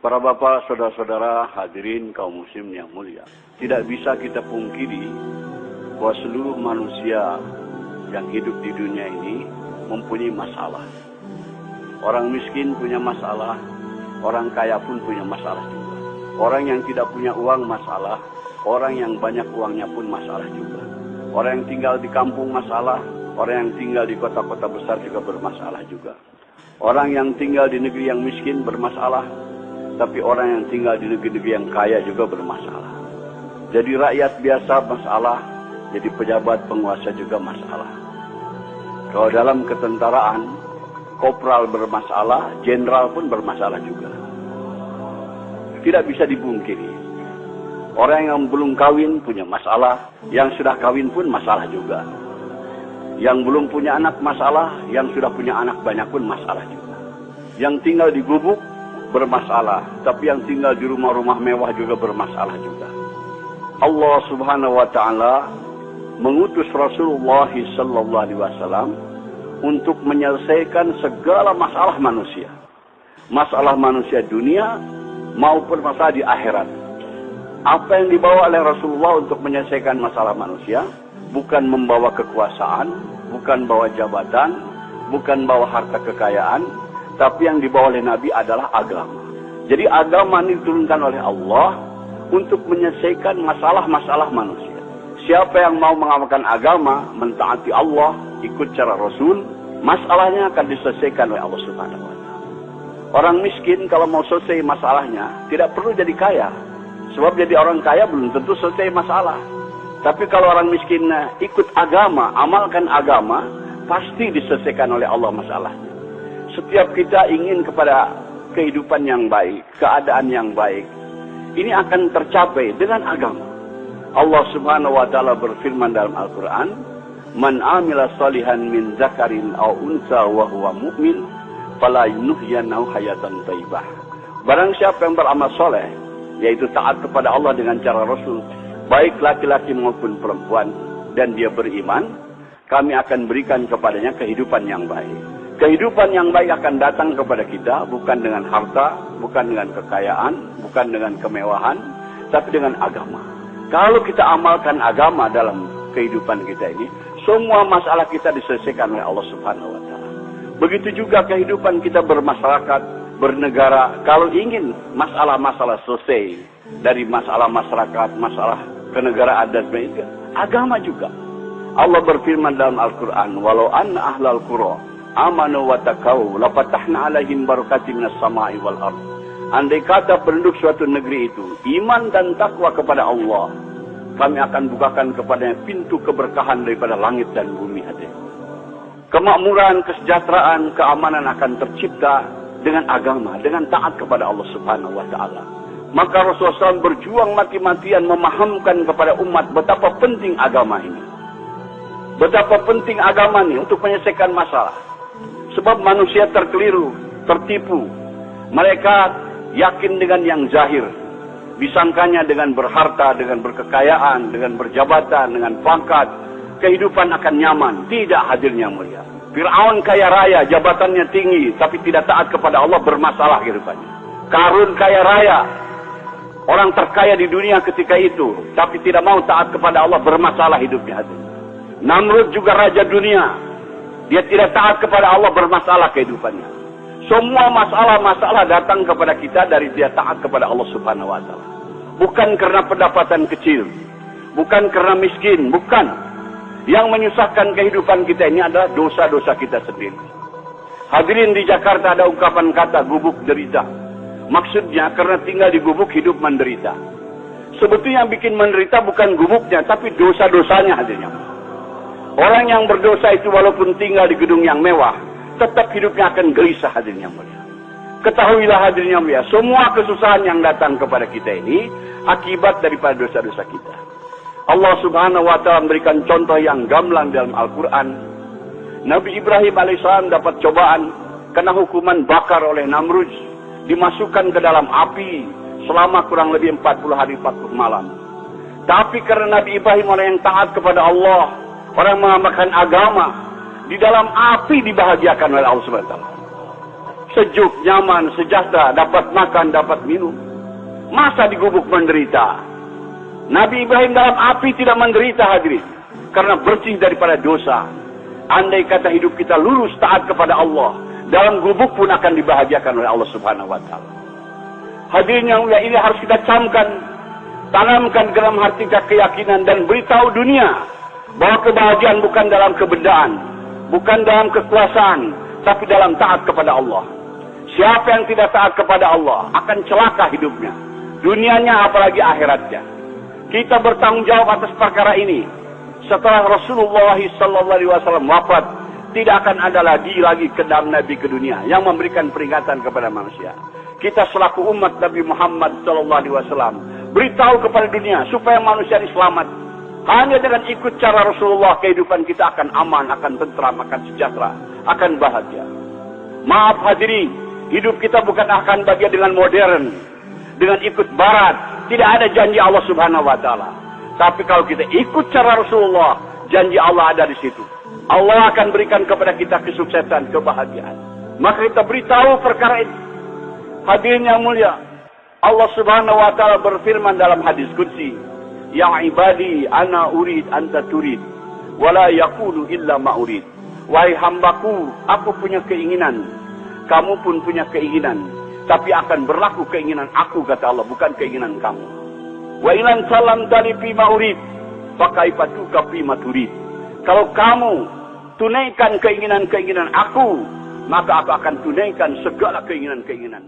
Para bapak, saudara-saudara, hadirin kaum muslim yang mulia. Tidak bisa kita pungkiri bahwa seluruh manusia yang hidup di dunia ini mempunyai masalah. Orang miskin punya masalah, orang kaya pun punya masalah juga. Orang yang tidak punya uang masalah, orang yang banyak uangnya pun masalah juga. Orang yang tinggal di kampung masalah, orang yang tinggal di kota-kota besar juga bermasalah juga. Orang yang tinggal di negeri yang miskin bermasalah, tapi orang yang tinggal di negeri-negeri yang kaya juga bermasalah. Jadi rakyat biasa masalah, jadi pejabat penguasa juga masalah. Kalau dalam ketentaraan, kopral bermasalah, jenderal pun bermasalah juga. Tidak bisa dipungkiri. Orang yang belum kawin punya masalah, yang sudah kawin pun masalah juga. Yang belum punya anak masalah, yang sudah punya anak banyak pun masalah juga. Yang tinggal di gubuk bermasalah, tapi yang tinggal di rumah-rumah mewah juga bermasalah juga. Allah Subhanahu wa taala mengutus Rasulullah sallallahu alaihi wasallam untuk menyelesaikan segala masalah manusia. Masalah manusia dunia maupun masalah di akhirat. Apa yang dibawa oleh Rasulullah untuk menyelesaikan masalah manusia? Bukan membawa kekuasaan, bukan bawa jabatan, bukan bawa harta kekayaan, tapi yang dibawa oleh Nabi adalah agama. Jadi agama ini diturunkan oleh Allah untuk menyelesaikan masalah-masalah manusia. Siapa yang mau mengamalkan agama, mentaati Allah, ikut cara Rasul, masalahnya akan diselesaikan oleh Allah Subhanahu wa taala. Orang miskin kalau mau selesai masalahnya, tidak perlu jadi kaya. Sebab jadi orang kaya belum tentu selesai masalah. Tapi kalau orang miskin ikut agama, amalkan agama, pasti diselesaikan oleh Allah masalahnya. Setiap kita ingin kepada kehidupan yang baik, keadaan yang baik, ini akan tercapai dengan agama. Allah Subhanahu wa taala berfirman dalam Al-Qur'an, "Man 'amila shalihan min dzakarin aw unsa wa huwa mu'min, fala yuhyiyannahu hayatan thayyibah." Barang siapa yang beramal soleh, yaitu taat kepada Allah dengan cara Rasul, baik laki-laki maupun perempuan, dan dia beriman, kami akan berikan kepadanya kehidupan yang baik. Kehidupan yang baik akan datang kepada kita bukan dengan harta, bukan dengan kekayaan, bukan dengan kemewahan, tapi dengan agama. Kalau kita amalkan agama dalam kehidupan kita ini, semua masalah kita diselesaikan oleh Allah Subhanahu wa taala. Begitu juga kehidupan kita bermasyarakat, bernegara, kalau ingin masalah-masalah selesai dari masalah masyarakat, masalah kenegaraan dan sebagainya, agama juga. Allah berfirman dalam Al-Qur'an, "Walau anna ahlal qura amanu wa taqaw la fatahna 'alaihim barakatin minas sama'i wal ardh." Andai kata penduduk suatu negeri itu iman dan takwa kepada Allah, kami akan bukakan kepadanya pintu keberkahan daripada langit dan bumi. Kemakmuran, kesejahteraan, keamanan akan tercipta dengan agama, dengan taat kepada Allah Subhanahu wa taala. Maka Rasulullah SAW berjuang mati-matian memahamkan kepada umat betapa penting agama ini. Betapa penting agama ini untuk menyelesaikan masalah. Sebab manusia terkeliru, tertipu. Mereka yakin dengan yang zahir. Disangkanya dengan berharta, dengan berkekayaan, dengan berjabatan, dengan pangkat, kehidupan akan nyaman. Tidak, hadirnya mulia. Fir'aun kaya raya, jabatannya tinggi, tapi tidak taat kepada Allah, bermasalah kehidupannya. Karun kaya raya, orang terkaya di dunia ketika itu, tapi tidak mau taat kepada Allah, bermasalah hidupnya. Namrud juga raja dunia, dia tidak taat kepada Allah, bermasalah kehidupannya. Semua masalah-masalah datang kepada kita dari dia taat kepada Allah Subhanahu wa taala. Bukan karena pendapatan kecil, bukan karena miskin, bukan. Yang menyusahkan kehidupan kita ini adalah dosa-dosa kita sendiri. Hadirin, di Jakarta ada ungkapan kata gubuk derita. Maksudnya karena tinggal di gubuk hidup menderita. Sebetulnya yang bikin menderita bukan gubuknya, tapi dosa-dosanya hadirnya. Orang yang berdosa itu walaupun tinggal di gedung yang mewah, tetap hidupnya akan gelisah, hadirnya mulia. Ketahuilah hadirnya mulia, semua kesusahan yang datang kepada kita ini akibat daripada dosa-dosa kita. Allah Subhanahu wa taala memberikan contoh yang gamblang dalam Al-Qur'an. Nabi Ibrahim alaihissalam dapat cobaan kena hukuman bakar oleh Namrud, dimasukkan ke dalam api selama kurang lebih 40 hari 40 malam. Tapi karena Nabi Ibrahim orang yang taat kepada Allah, orang yang mengamalkan agama, di dalam api dibahagiakan oleh Allah Subhanahu wa taala. sejuk, nyaman, sejahtera, dapat makan, dapat minum. Masa di gubuk menderita? Nabi Ibrahim dalam api tidak menderita, hadirin, karena bersih daripada dosa. Andai kata hidup kita lurus taat kepada Allah, dalam gubuk pun akan dibahagiakan oleh Allah Subhanahu wa taala. Hadirin yang mulia, ini harus kita camkan, tanamkan dalam hati kita keyakinan dan beritahu dunia bahwa kebahagiaan bukan dalam kebendaan, bukan dalam kekuasaan, tapi dalam taat kepada Allah. Siapa yang tidak taat kepada Allah akan celaka hidupnya, dunianya apalagi akhiratnya. Kita bertanggung jawab atas perkara ini. Setelah Rasulullah SAW wafat, tidak akan ada lagi kedam Nabi ke dunia yang memberikan peringatan kepada manusia. Kita selaku umat Nabi Muhammad SAW beritahu kepada dunia supaya manusia ini selamat. Hanya dengan ikut cara Rasulullah, kehidupan kita akan aman, akan tentram, akan sejahtera, akan bahagia. Maaf hadirin, hidup kita bukan akan bahagia dengan modern, dengan ikut barat. Tidak ada janji Allah Subhanahu wa taala. Tapi kalau kita ikut cara Rasulullah, janji Allah ada di situ. Allah akan berikan kepada kita kesuksesan, kebahagiaan. Maka kita beritahu perkara ini. Hadirin yang mulia, Allah Subhanahu wa taala berfirman dalam hadis qudsi, "Ya ibadi, ana urid anta turid, wala yaqulu illa ma urid." Wahai hambaku, aku punya keinginan, kamu pun punya keinginan, tapi akan berlaku keinginan aku, kata Allah, bukan keinginan kamu. Wa ilan salam tani fima urid, fakaifatuka fima turid. Kalau kamu tunaikan keinginan-keinginan aku, maka aku akan tunaikan segala keinginan-keinginan.